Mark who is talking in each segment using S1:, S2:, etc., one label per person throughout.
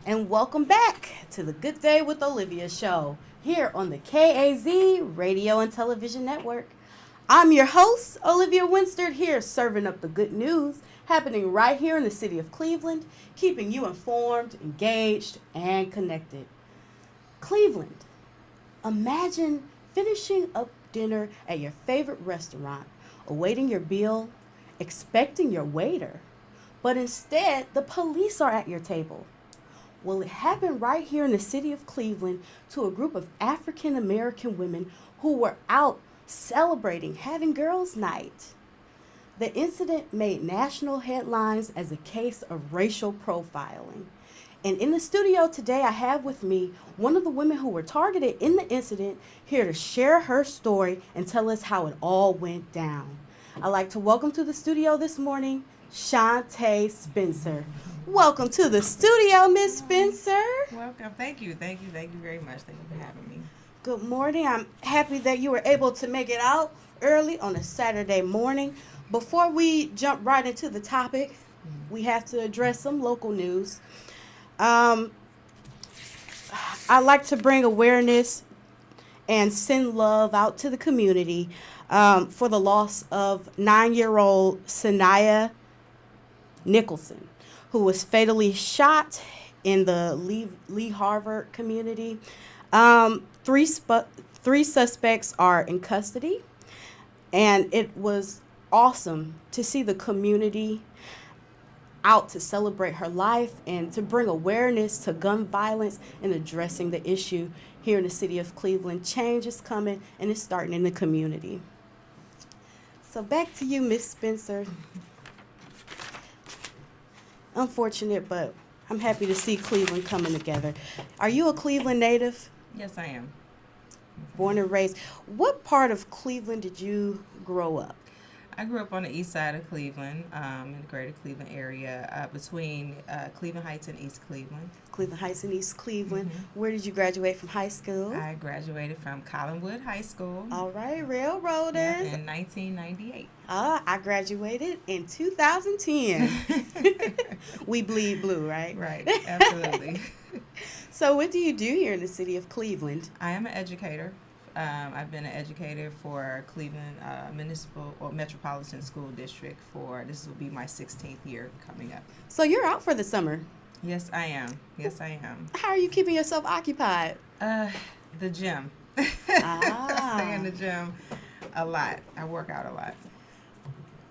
S1: And welcome back to the Good Day with Olivia show here on the KAZ Radio and Television Network. I'm your host, Olivia Winstead, here serving up the good news happening right here in the city of Cleveland, keeping you informed, engaged, and connected. Cleveland, imagine finishing up dinner at your favorite restaurant, awaiting your bill, expecting your waiter, but instead the police are at your table. Well, it happened right here in the city of Cleveland to a group of African American women who were out celebrating having girls' night. The incident made national headlines as a case of racial profiling. And in the studio today, I have with me one of the women who were targeted in the incident here to share her story and tell us how it all went down. I'd like to welcome to the studio this morning, Shantae Spencer. Welcome to the studio, Miss Spencer.
S2: Welcome. Thank you very much. Thank you for having me.
S1: Good morning. I'm happy that you were able to make it out early on a Saturday morning. Before we jump right into the topic, we have to address some local news. I like to bring awareness and send love out to the community for the loss of 9-year-old Sanaya Nicholson, who was fatally shot in the Lee Harvard community. Three suspects are in custody, and it was awesome to see the community out to celebrate her life and to bring awareness to gun violence and addressing the issue here in the city of Cleveland. Change is coming, and it's starting in the community. So back to you, Miss Spencer. Unfortunate, but I'm happy to see Cleveland coming together. Are you a Cleveland native?
S2: Yes, I am.
S1: Born and raised. What part of Cleveland did you grow up?
S2: I grew up on the east side of Cleveland, in the greater Cleveland area, between Cleveland Heights and East Cleveland.
S1: Cleveland Heights and East Cleveland.
S2: Mm-hmm.
S1: Where did you graduate from high school?
S2: I graduated from Collinwood High School.
S1: All right, Railroaders.
S2: In 1998.
S1: I graduated in 2010. We bleed blue, right?
S2: Right, absolutely.
S1: So what do you do here in the city of Cleveland?
S2: I am an educator. I've been an educator for Cleveland Municipal or Metropolitan School District this will be my 16th year coming up.
S1: So you're out for the summer.
S2: Yes, I am.
S1: How are you keeping yourself occupied?
S2: The gym.
S1: Ah.
S2: I stay in the gym a lot. I work out a lot.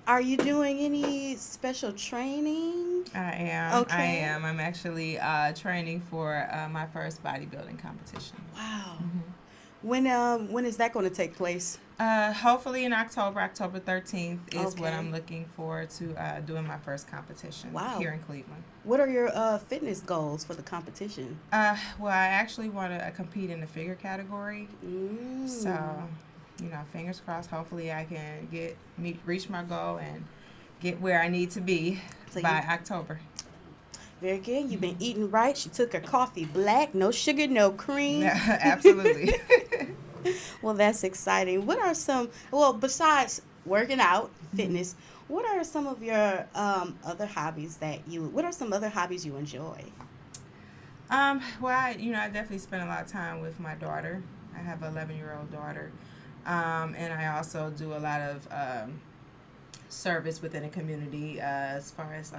S1: Are you doing any special training?
S2: I am.
S1: Okay.
S2: I am. I'm actually training for my first bodybuilding competition.
S1: Wow.
S2: Mm-hmm.
S1: When is that going to take place?
S2: Hopefully in October 13th is what
S1: Okay.
S2: I'm looking forward to doing my first competition
S1: Wow.
S2: here in Cleveland.
S1: What are your fitness goals for the competition?
S2: Well, I actually want to compete in the figure category. So, fingers crossed. Hopefully I can reach my goal and get where I need to be by October.
S1: Very good. You've been eating right. She took her coffee black, no sugar, no cream.
S2: Yeah, absolutely.
S1: Well, that's exciting. Besides working out, fitness, what are some of your other hobbies what are some other hobbies you enjoy?
S2: Well, I definitely spend a lot of time with my daughter. I have an 11-year-old daughter. And I also do a lot of service within the community as far as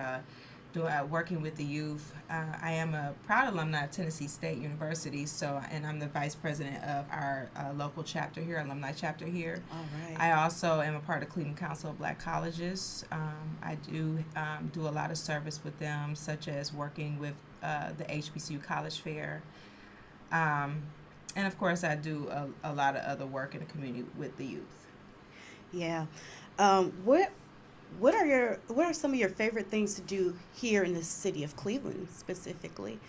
S2: working with the youth. I am a proud alumni of Tennessee State University, and I'm the vice president of our local chapter here, alumni chapter here.
S1: All right.
S2: I also am a part of Cleveland Council of Black Colleges. I do a lot of service with them, such as working with the HBCU College Fair. And of course, I do a lot of other work in the community with the youth.
S1: Yeah. What are some of your favorite things to do here in the city of Cleveland specifically?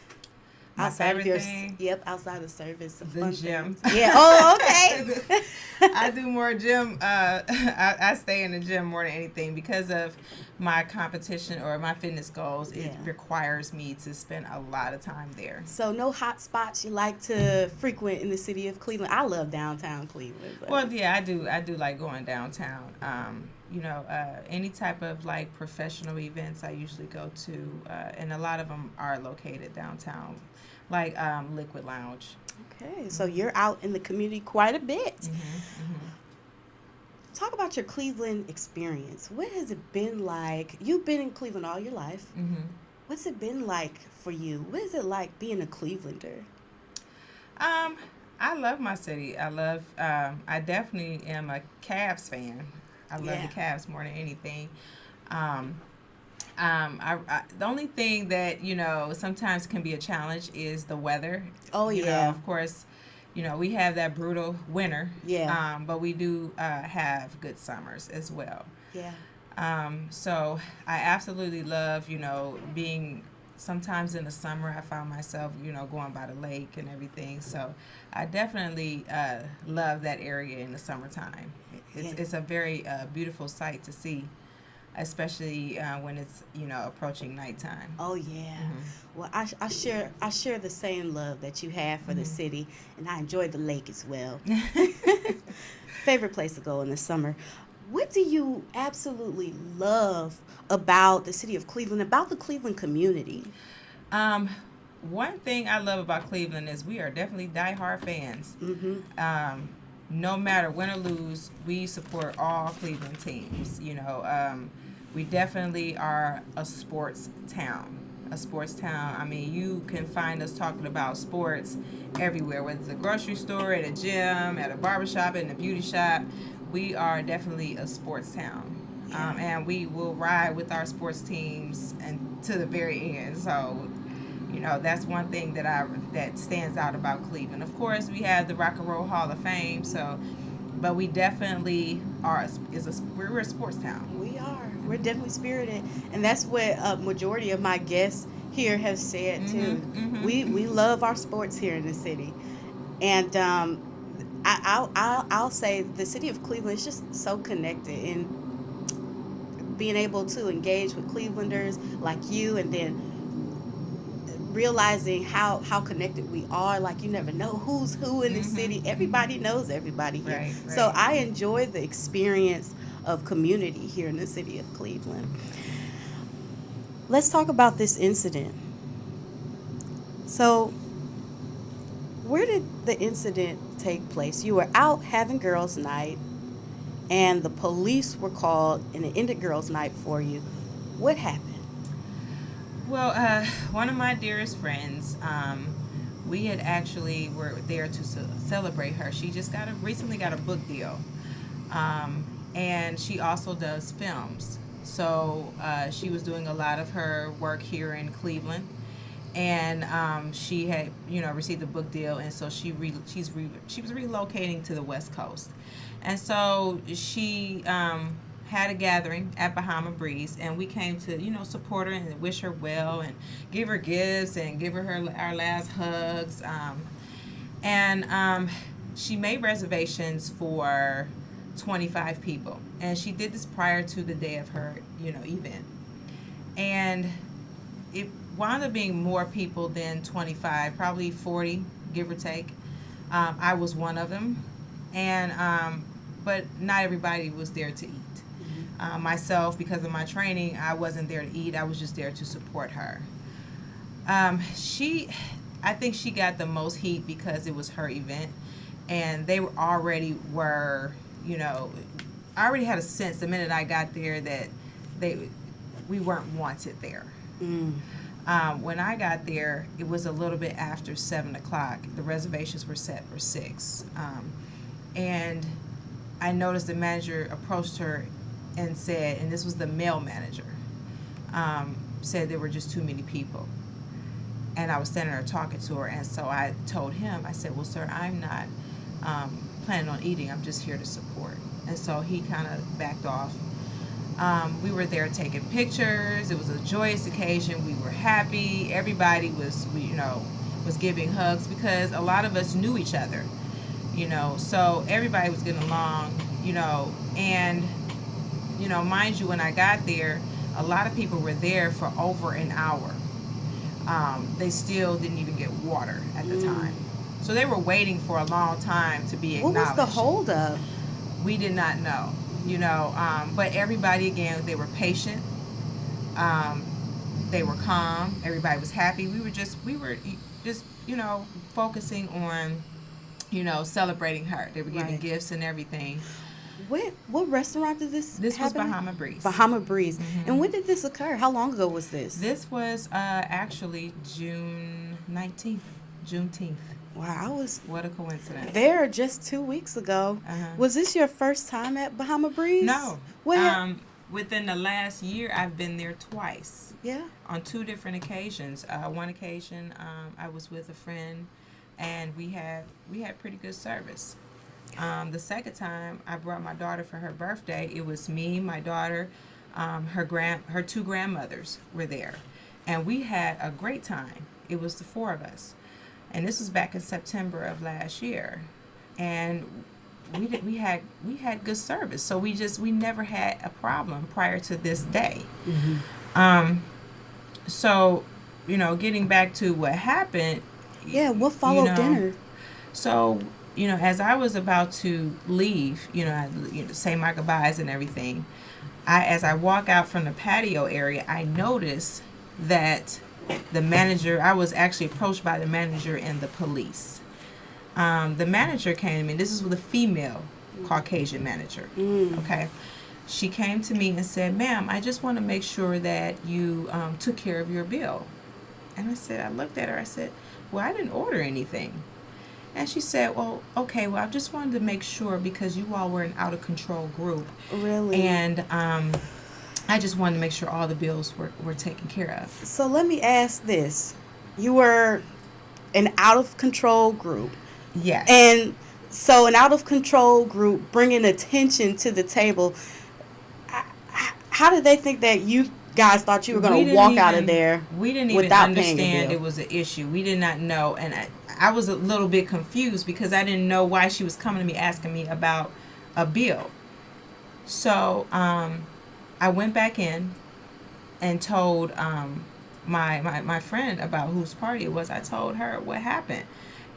S2: My
S1: outside
S2: favorite thing?
S1: Yep, outside of service.
S2: The gym.
S1: Yeah. Oh, okay.
S2: I do more gym. I stay in the gym more than anything because of my competition or my fitness goals. It requires me to spend a lot of time there.
S1: So no hot spots you like to frequent in the city of Cleveland? I love downtown Cleveland.
S2: Well, yeah, I do like going downtown. any type of like professional events I usually go to, and a lot of them are located downtown, like Liquid Lounge.
S1: Okay, so you're out in the community quite a bit.
S2: Mm-hmm.
S1: Talk about your Cleveland experience. What has it been like? You've been in Cleveland all your life.
S2: Mm-hmm.
S1: What's it been like for you? What is it like being a Clevelander?
S2: Um, I love my city. I definitely am a Cavs fan. I love the
S1: Yeah.
S2: Cavs more than anything. Um, the only thing that sometimes can be a challenge is the weather.
S1: Oh yeah.
S2: Of course, we have that brutal winter.
S1: Yeah.
S2: But we do have good summers as well.
S1: Yeah.
S2: So I absolutely love, being sometimes in the summer. I found myself, going by the lake and everything. So I definitely love that area in the summertime. It's a very beautiful sight to see, especially when it's approaching nighttime.
S1: Oh yeah.
S2: Mm-hmm.
S1: Well, I share the same love that you have for the
S2: Mm-hmm.
S1: city, and I enjoy the lake as well. Favorite place to go in the summer. What do you absolutely love about the city of Cleveland, about the Cleveland community?
S2: um, One thing I love about Cleveland is we are definitely diehard fans.
S1: Mm-hmm.
S2: No matter win or lose, we support all Cleveland teams. We definitely are a sports town. A sports town. I mean, you can find us talking about sports everywhere, whether it's a grocery store, at a gym, at a barbershop, in a beauty shop. We are definitely a sports town.
S1: Yeah.
S2: And we will ride with our sports teams and to the very end. So that's one thing that stands out about Cleveland. Of course, we have the Rock and Roll Hall of Fame. So, but we definitely we're a sports town.
S1: We are. We're definitely spirited, and that's what a majority of my guests here have said too.
S2: Mm-hmm, mm-hmm.
S1: We love our sports here in the city, and I'll say the city of Cleveland is just so connected, and being able to engage with Clevelanders like you, and then realizing how connected we are. Like, you never know who's who in the
S2: Mm-hmm,
S1: city.
S2: mm-hmm.
S1: Everybody knows everybody here.
S2: Right,
S1: So
S2: right.
S1: I enjoy the experience of community here in the city of Cleveland. Let's talk about this incident. So, where did the incident take place? You were out having girls' night, and the police were called, and it ended girls' night for you. What happened?
S2: Well, one of my dearest friends, we had actually were there to celebrate her. She just recently got a book deal, and she also does films. So she was doing a lot of her work here in Cleveland, and she had received a book deal, and so she was relocating to the West Coast, and so she had a gathering at Bahama Breeze, and we came to support her and wish her well and give her gifts and give her our last hugs, and she made reservations for 25 people, and she did this prior to the day of her event, and it wound up being more people than 25, probably 40, give or take. I was one of them, and but not everybody was there to eat. Myself, because of my training, I wasn't there to eat. I was just there to support her. I think she got the most heat because it was her event, and they I already had a sense the minute I got there that we weren't wanted there.
S1: Mm.
S2: When I got there, it was a little bit after 7 o'clock. The reservations were set for 6, and I noticed the manager approached her and said, and this was the male manager, said there were just too many people. And I was standing there talking to her, and so I told him, I said, well, sir, I'm not planning on eating. I'm just here to support. And so he kind of backed off. We were there taking pictures. It was a joyous occasion. We were happy. Everybody was giving hugs because a lot of us knew each other, so everybody was getting along, and mind you, when I got there, a lot of people were there for over an hour. They still didn't even get water at the time. So they were waiting for a long time to be
S1: What
S2: acknowledged.
S1: was the holdup?
S2: We did not know. But everybody, again, they were patient. Um, they were calm. Everybody was happy. We were just focusing on celebrating her. They were giving
S1: Right.
S2: gifts and everything.
S1: What restaurant did this
S2: This was
S1: happen at?
S2: Bahama Breeze.
S1: Bahama Breeze. And
S2: Hmm.
S1: when did this occur? How long ago was this?
S2: This was actually June 19th, Juneteenth.
S1: Wow, I was
S2: What a coincidence.
S1: there just 2 weeks ago.
S2: Uh-huh.
S1: Was this your first time at Bahama Breeze?
S2: No.
S1: What?
S2: Within the last year, I've been there twice
S1: Yeah.
S2: on two different occasions. One occasion, I was with a friend, and we had pretty good service. The second time, I brought my daughter for her birthday. It was me, my daughter, her two grandmothers were there, and we had a great time. It was the four of us, and this was back in September of last year, and we had good service. So we never had a problem prior to this day.
S1: Mm-hmm.
S2: Um, so getting back to what happened.
S1: Yeah. What followed dinner?
S2: So, as I was about to leave, say my goodbyes and everything, as I walk out from the patio area, I noticed that the manager, I was actually approached by the manager and the police. The manager came to me. This is with a female Caucasian manager. Okay. She came to me and said, "Ma'am, I just want to make sure that you took care of your bill." And I looked at her, I said, "Well, I didn't order anything." And she said, "Well, okay, well, I just wanted to make sure because you all were an out of control group.
S1: Really?
S2: And I just wanted to make sure all the bills were taken care of."
S1: So let me ask this: you were an out of control group,
S2: Yes.
S1: and so an out of control group bringing attention to the table. How did they think that you guys thought you were going to walk out of there
S2: We didn't even
S1: without paying a
S2: understand
S1: bill?
S2: it was an issue. We did not know. And I was a little bit confused because I didn't know why she was coming to me asking me about a bill. So I went back in and told my friend about whose party it was. I told her what happened.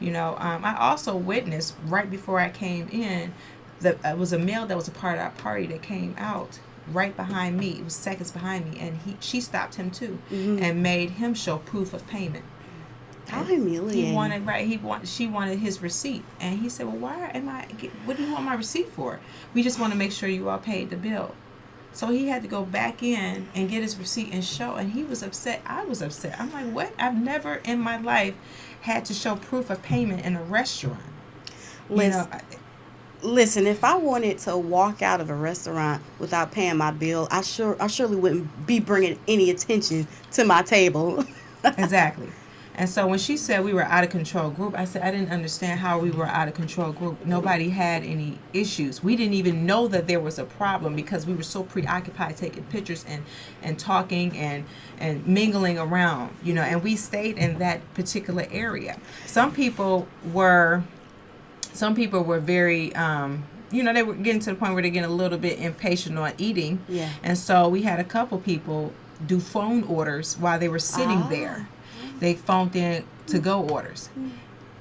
S2: I also witnessed right before I came in that it was a male that was a part of our party that came out right behind me. It was seconds behind me, and she stopped him too and made him show proof of payment.
S1: How humiliating.
S2: She wanted his receipt, and he said, "Well, what do you want my receipt for? We just want to make sure you all paid the bill." So he had to go back in and get his receipt and show, and he was upset. I was upset. I'm like, what? I've never in my life had to show proof of payment in a restaurant.
S1: Listen, if I wanted to walk out of a restaurant without paying my bill, I surely wouldn't be bringing any attention to my table.
S2: Exactly. And so when she said we were out of control group, I said I didn't understand how we were out of control group. Nobody had any issues. We didn't even know that there was a problem because we were so preoccupied taking pictures and talking and mingling around, and we stayed in that particular area. Some people were very they were getting to the point where they're getting a little bit impatient on eating.
S1: Yeah.
S2: And so we had a couple people do phone orders while they were sitting there. They phoned in to-go orders,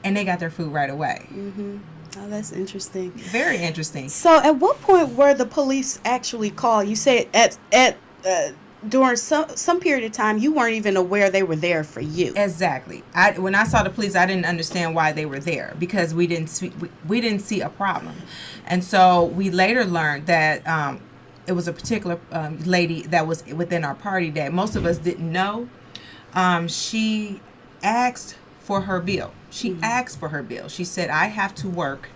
S2: and they got their food right away.
S1: Mm-hmm. Oh, that's interesting.
S2: Very interesting.
S1: So, at what point were the police actually called? You said during some period of time, you weren't even aware they were there for you.
S2: Exactly. When I saw the police, I didn't understand why they were there because we didn't see a problem, and so we later learned that it was a particular lady that was within our party that most of us didn't know. She asked for her bill. She asked for her bill. She said, "I have to work.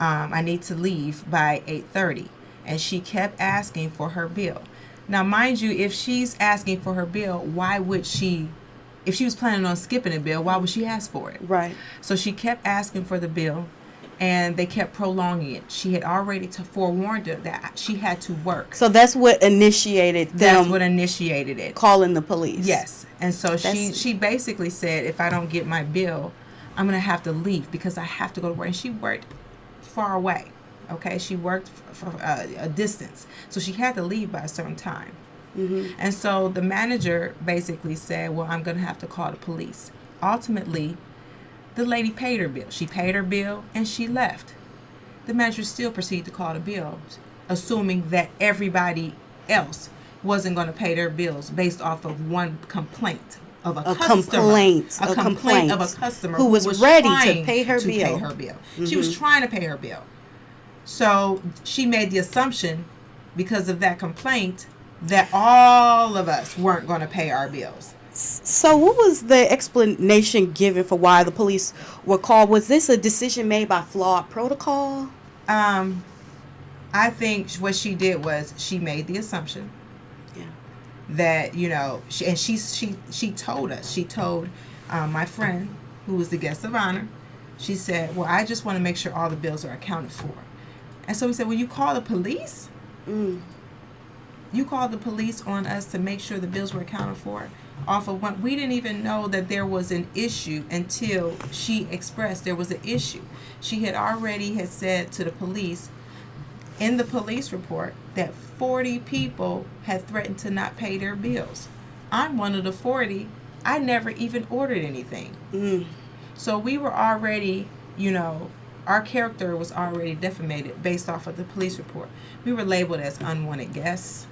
S2: I need to leave by 8:30." And she kept asking for her bill. Now, mind you, if she's asking for her bill, why would she, if she was planning on skipping a bill, why would she ask for it?
S1: Right.
S2: So she kept asking for the bill, and they kept prolonging it. She had already forewarned her that she had to work.
S1: So that's what initiated them.
S2: That's what initiated it.
S1: Calling the police.
S2: Yes. And so she basically said, if I don't get my bill, I'm going to have to leave because I have to go to work. And she worked far away. Okay. She worked for a distance. So she had to leave by a certain time.
S1: Mm-hmm.
S2: And so the manager basically said, well, I'm going to have to call the police. Ultimately, the lady paid her bill. She paid her bill and she left. The manager still proceeded to call the bill. assuming that everybody else wasn't going to pay their bills based off of one complaint of a customer. A complaint of a customer
S1: who was ready to pay her
S2: bill.
S1: Mm-hmm.
S2: She was trying to pay her bill. So she made the assumption, because of that complaint, that all of us weren't going to pay our bills.
S1: So what was the explanation given for why the police were called? Was this a decision made by flawed protocol?
S2: I think what she did was she made the assumption that, you know, she told us. She told my friend, who was the guest of honor, she said, well, I just want to make sure all the bills are accounted for. And so we said, well, you call the police? You called the police on us to make sure the bills were accounted for off of what we didn't even know that there was an issue until she expressed there was an issue. She had already had said to the police in the police report that 40 people had threatened to not pay their bills. I'm one of the 40. I never even ordered anything. So we were already, you know, our character was already defamated based off of the police report. We were labeled as unwanted guests.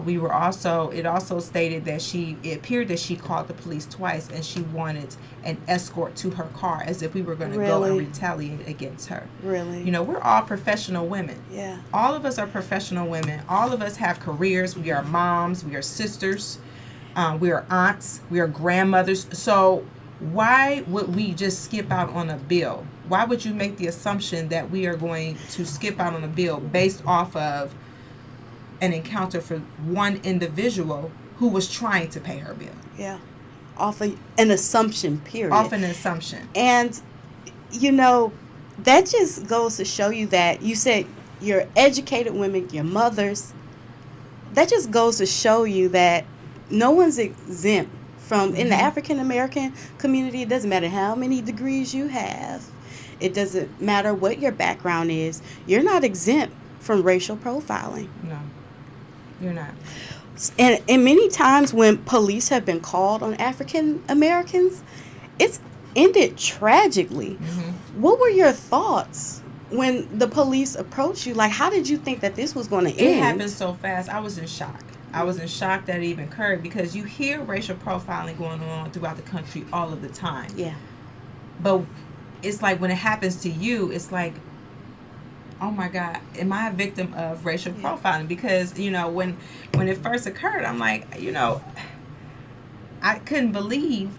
S2: We were also, it also stated that it appeared that she called the police twice and she wanted an escort to her car as if we were going to go and retaliate against her.
S1: Really?
S2: You know, we're all professional women.
S1: Yeah.
S2: All of us are professional women. All of us have careers. We are moms. We are sisters. We are aunts. We are grandmothers. So why would we just skip out on a bill? Why would you make the assumption that we are going to skip out on a bill based off of an encounter for one individual who was trying to pay her bill?
S1: Yeah. Off of an assumption, period.
S2: Off an assumption.
S1: And, you know, that just goes to show you that you said you're educated women, your mothers. That just goes to show you that no one's exempt from, in the African American community, it doesn't matter how many degrees you have. It doesn't matter what your background is. You're not exempt from racial profiling.
S2: No, you're not.
S1: And many times when police have been called on African Americans, it's ended tragically. What were your thoughts when the police approached you? Like, how did you think that this was going to end?
S2: It happened so fast. I was in shock. I was in shock that it even occurred, because you hear racial profiling going on throughout the country all of the time.
S1: Yeah.
S2: But it's like when it happens to you, it's like, oh my God, am I a victim of racial profiling? Because, you know, when it first occurred, I'm like, you know, I couldn't believe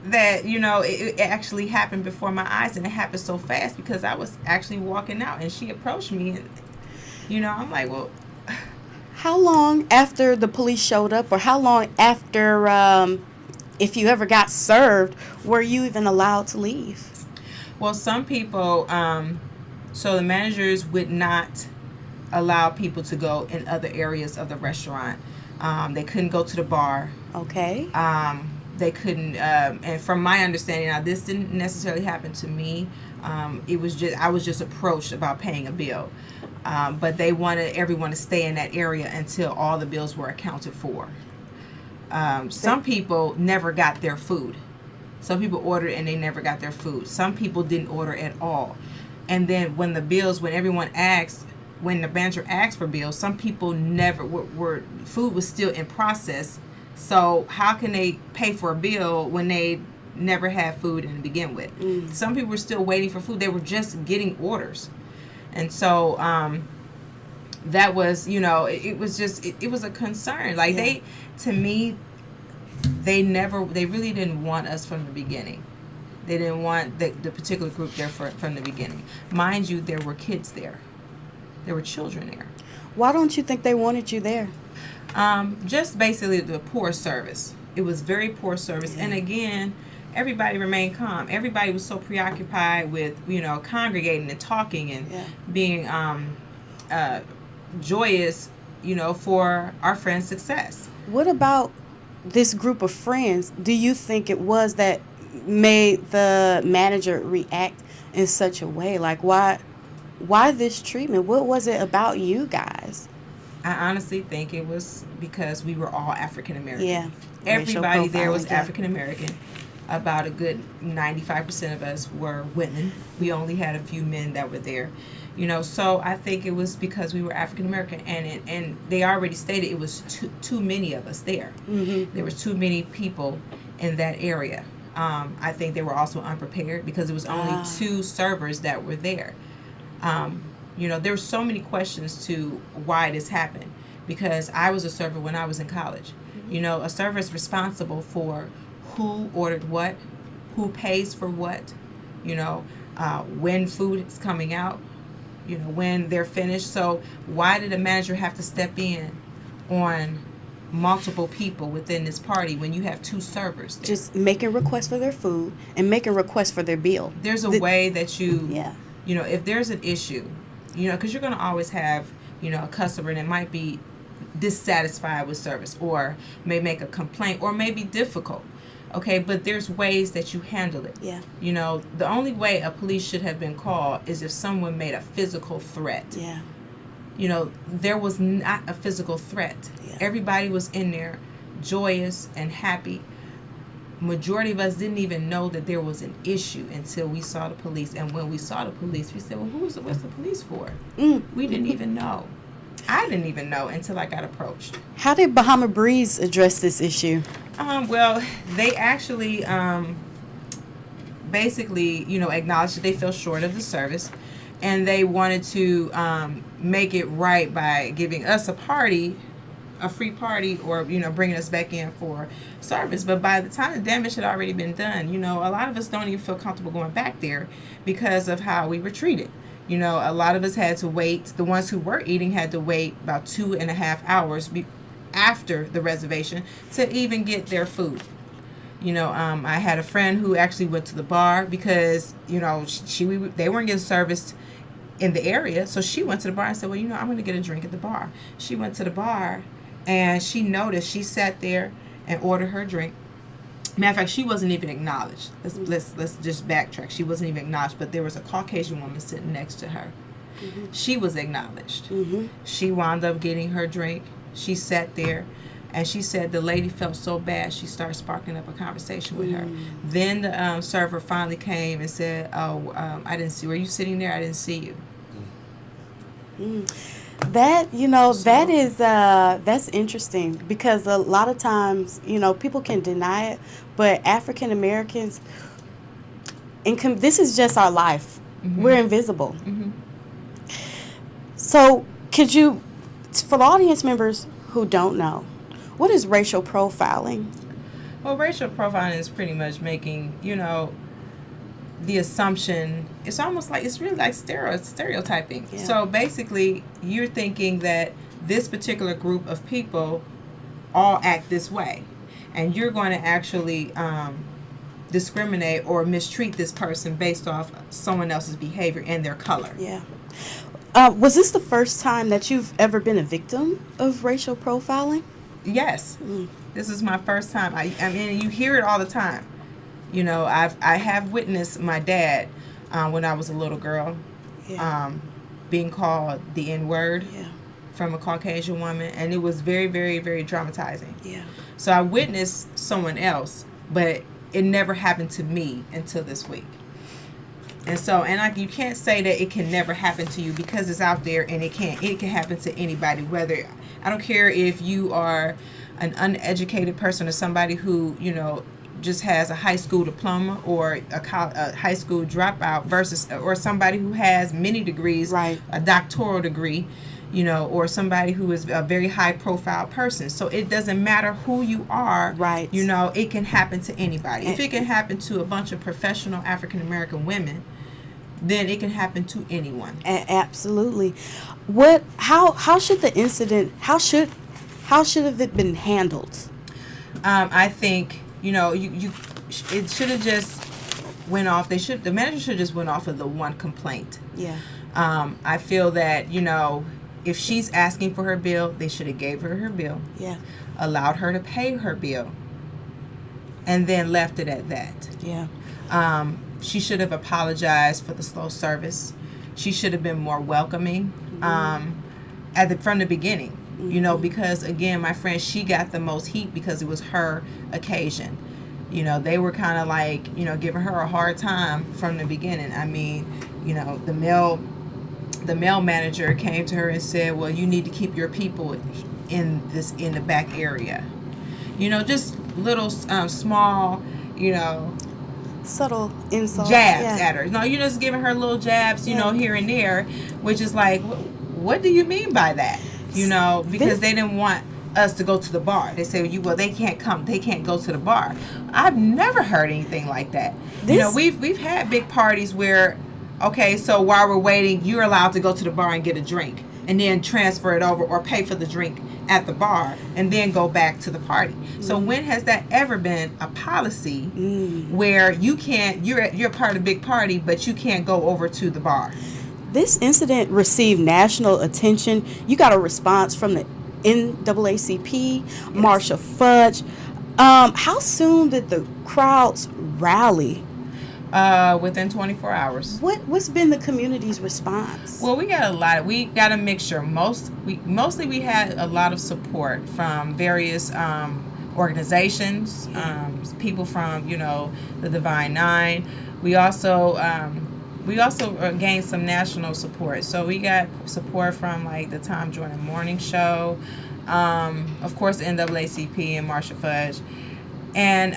S2: that, you know, it actually happened before my eyes, and it happened so fast because I was actually walking out and she approached me, and, you know, I'm like, well,
S1: how long after the police showed up, or how long after, if you ever got served, were you even allowed to leave?
S2: Well, some people, so the managers would not allow people to go in other areas of the restaurant. They couldn't go to the bar.
S1: Okay.
S2: They couldn't, and from my understanding, now this didn't necessarily happen to me. It was just, I was just approached about paying a bill. But they wanted everyone to stay in that area until all the bills were accounted for. Some people never got their food. Some people ordered and they never got their food. Some people didn't order at all. And then when the manager asked for bills, some people never were food was still in process. So how can they pay for a bill when they never had food to begin with? Some people were still waiting for food. They were just getting orders. And so that was, you know, it was just, it was a concern. Like they really didn't want us from the beginning. They didn't want the particular group there from the beginning. Mind you, there were kids there. There were children there.
S1: Why don't you think they wanted you there?
S2: Just basically the poor service. It was very poor service. And again, everybody remained calm. Everybody was so preoccupied with, you know, congregating and talking and being joyous, you know, for our friend's success.
S1: What about this group of friends? Do you think it was that made the manager react in such a way? Like, why this treatment? What was it about you guys?
S2: I honestly think it was because we were all African American.
S1: Yeah.
S2: Everybody there was African American. about a good 95% of us were women. We only had a few men that were there. So I think it was because we were African American, and they already stated it was too many of us there.
S1: Mm-hmm.
S2: There was too many people in that area. I think they were also unprepared because there was only 2 servers that were there. There were so many questions to why this happened, because I was a server when I was in college. A server is responsible for who ordered what, who pays for what, when food is coming out, when they're finished. So why did a manager have to step in on multiple people within this party when you have 2 servers there?
S1: Just making requests for their food and making requests for their bill.
S2: There's a way that you,
S1: yeah.
S2: If there's an issue, because you're going to always have, a customer that might be dissatisfied with service or may make a complaint or may be difficult. Okay, but there's ways that you handle it.
S1: Yeah.
S2: The only way a police should have been called is if someone made a physical threat.
S1: Yeah.
S2: There was not a physical threat.
S1: Yeah.
S2: Everybody was in there joyous and happy. Majority of us didn't even know that there was an issue until we saw the police. And when we saw the police, we said, well, what's the police for? We didn't even know. I didn't even know until I got approached.
S1: How did Bahama Breeze address this issue?
S2: Well, they actually basically, acknowledged that they fell short of the service, and they wanted to make it right by giving us a free party, or bringing us back in for service. But by the time the damage had already been done, a lot of us don't even feel comfortable going back there because of how we were treated. A lot of us had to wait. The ones who were eating had to wait about 2.5 hours after the reservation to even get their food. I had a friend who actually went to the bar because, they weren't getting serviced in the area. So she went to the bar and said, well, I'm going to get a drink at the bar. She went to the bar and she noticed, she sat there and ordered her drink. Matter of fact, she wasn't even acknowledged. Let's just backtrack. She wasn't even acknowledged, but there was a Caucasian woman sitting next to her. Mm-hmm. She was acknowledged. Mm-hmm. She wound up getting her drink. She sat there, and she said the lady felt so bad, she started sparking up a conversation with her. Then the server finally came and said, I didn't see, were you sitting there? I didn't see you.
S1: That, that's interesting, because a lot of times, people can deny it, but African Americans, this is just our life. Mm-hmm. We're invisible. Mm-hmm. So could you, for the audience members who don't know, what is racial profiling?
S2: Well, racial profiling is pretty much making, the assumption, it's really like stereotyping. Yeah. So basically, you're thinking that this particular group of people all act this way, and you're going to actually discriminate or mistreat this person based off someone else's behavior and their color.
S1: Yeah. Was this the first time that you've ever been a victim of racial profiling?
S2: Yes. This is my first time. I mean, you hear it all the time. I have witnessed my dad when I was a little girl, being called the N-word from a Caucasian woman, and it was very, very, very traumatizing. Yeah. So I witnessed someone else, but it never happened to me until this week. And so, you can't say that it can never happen to you, because it's out there, and it can happen to anybody. Whether, I don't care if you are an uneducated person or somebody who just has a high school diploma or a high school dropout or somebody who has many degrees, right, a doctoral degree, or somebody who is a very high profile person. So it doesn't matter who you are, right? It can happen to anybody. If it can happen to a bunch of professional African American women, then it can happen to anyone.
S1: Absolutely. How should the incident, how should have it been handled?
S2: I think, it should have just went off. The manager should have just went off of the one complaint. Yeah. I feel that, if she's asking for her bill, they should have gave her bill. Yeah. Allowed her to pay her bill, and then left it at that. Yeah. She should have apologized for the slow service. She should have been more welcoming from the beginning. Because again, my friend, she got the most heat because it was her occasion. They were kind of like, giving her a hard time from the beginning. I mean, the male manager came to her and said, "Well, you need to keep your people in the back area." Just little small, you know,
S1: Subtle insults.
S2: jabs
S1: Yeah.
S2: at her. No, you're just giving her little jabs,
S1: Yeah.
S2: here and there, which is like, what do you mean by that? Because they didn't want us to go to the bar. They say, well, they can't come, they can't go to the bar. I've never heard anything like that. We've had big parties where, okay, so while we're waiting, you're allowed to go to the bar and get a drink, and then transfer it over or pay for the drink at the bar and then go back to the party. So when has that ever been a policy where you can't, you're part of a big party, but you can't go over to the bar?
S1: This incident received national attention. You got a response from the NAACP, Marsha Fudge. How soon did the crowds rally?
S2: Within 24 hours.
S1: What's been the community's response?
S2: Well, we got a mixture. Mostly we had a lot of support from various organizations, people from the Divine Nine. We also gained some national support. So we got support from like the Tom Jordan Morning Show, of course the NAACP and Marsha Fudge, and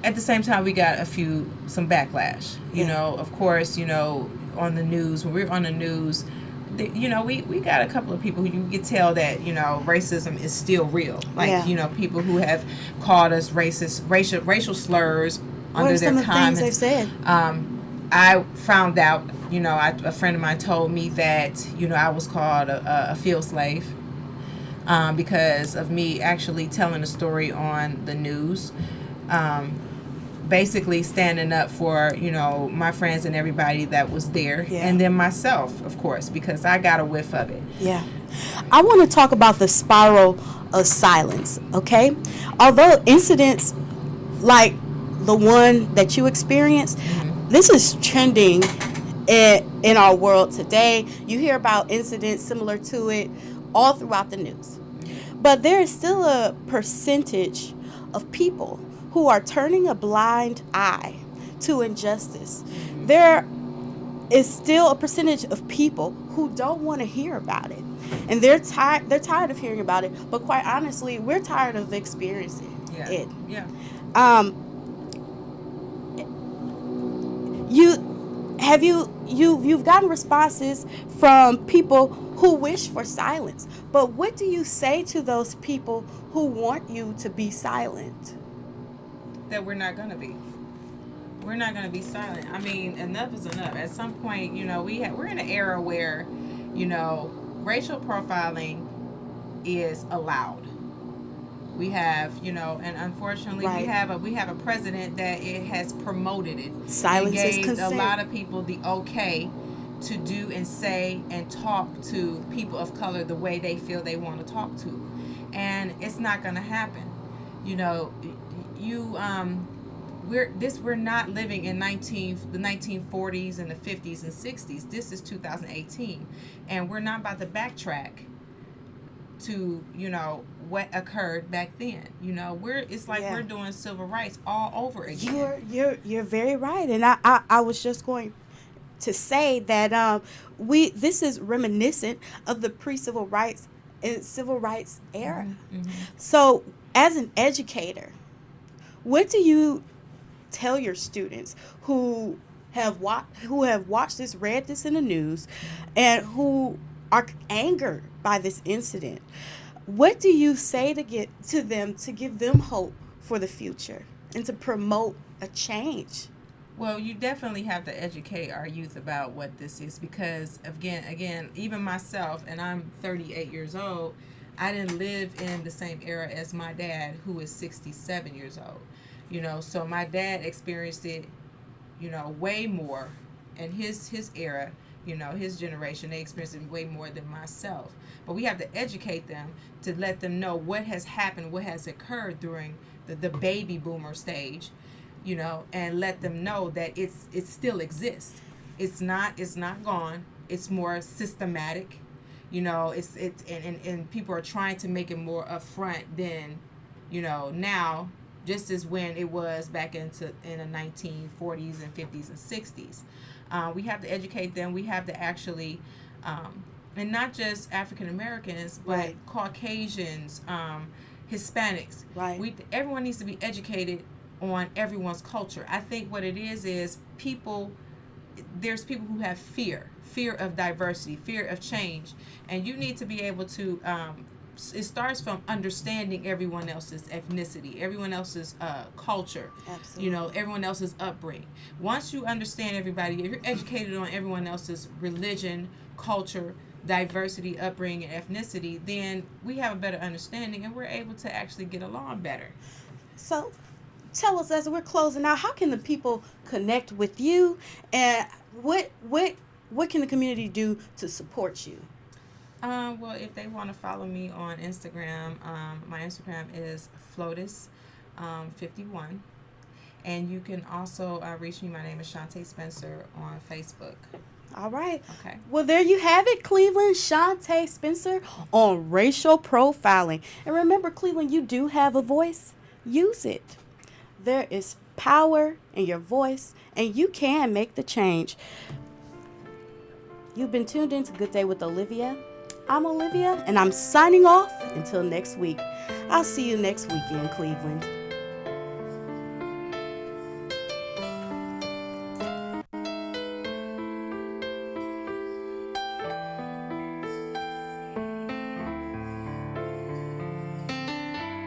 S2: at the same time we got some backlash. Of course, on the news, when we're on the news, we got a couple of people who you could tell that racism is still real. Like people who have called us racist, racial slurs under their comments.
S1: What are some of the things they've said?
S2: I found out, a friend of mine told me that I was called a field slave because of me actually telling a story on the news. Basically standing up for my friends and everybody that was there, and then myself, of course, because I got a whiff of it.
S1: I want to talk about the spiral of silence. Okay, although incidents like the one that you experienced, this is trending in our world today. You hear about incidents similar to it all throughout the news, but there is still a percentage of people who are turning a blind eye to injustice. There is still a percentage of people who don't want to hear about it. And they're tired of hearing about it, but quite honestly, we're tired of experiencing it.
S2: Yeah.
S1: You've gotten responses from people who wish for silence. But what do you say to those people who want you to be silent?
S2: That we're not going to be. We're not going to be silent. I mean, enough is enough. At some point, we're in an era where, racial profiling is allowed. We have, and unfortunately, we have a president that it has promoted it.
S1: Silence is
S2: gave
S1: consent.
S2: A lot of people the okay to do and say and talk to people of color the way they feel they want to talk to, and it's not going to happen. We're not living in the 1940s and the 50s and 60s. This is 2018, and we're not about to backtrack to what occurred back then. We're doing civil rights all over again.
S1: You're very right, and I was just going to say that this is reminiscent of the pre-civil rights and civil rights era.
S2: Mm-hmm.
S1: So as an educator, what do you tell your students who have watched this, read this in the news, and who are angered by this incident? What do you say to them to give them hope for the future and to promote a change?
S2: Well, you definitely have to educate our youth about what this is, because again, even myself, and I'm 38 years old, I didn't live in the same era as my dad, who is 67 years old. So my dad experienced it, way more in his era, his generation. They experienced it way more than myself. But we have to educate them to let them know what has happened, what has occurred during the baby boomer stage, and let them know that it still exists. It's not gone. It's more systematic. And people are trying to make it more upfront than, now just as when it was back in the 1940s and 50s and 60s. We have to educate them. We have to actually, and not just African Americans, but
S1: Right.
S2: Caucasians, Hispanics.
S1: Right.
S2: Everyone needs to be educated on everyone's culture. I think what it is there's people who have fear of diversity, fear of change, and you need to be able to. It starts from understanding everyone else's ethnicity, everyone else's culture,
S1: Absolutely.
S2: everyone else's upbringing. Once you understand everybody, if you're educated on everyone else's religion, culture, diversity, upbringing, and ethnicity, then we have a better understanding and we're able to actually get along better.
S1: So, tell us as we're closing out, how can the people connect with you, and what can the community do to support you?
S2: Well, if they want to follow me on Instagram, my Instagram is Flotus51. And you can also reach me. My name is Shantae Spencer on Facebook.
S1: All right.
S2: Okay.
S1: Well, there you have it, Cleveland. Shantae Spencer on racial profiling. And remember, Cleveland, you do have a voice. Use it. There is power in your voice, and you can make the change. You've been tuned in to Good Day with Olivia. I'm Olivia, and I'm signing off until next week. I'll see you next weekend, Cleveland.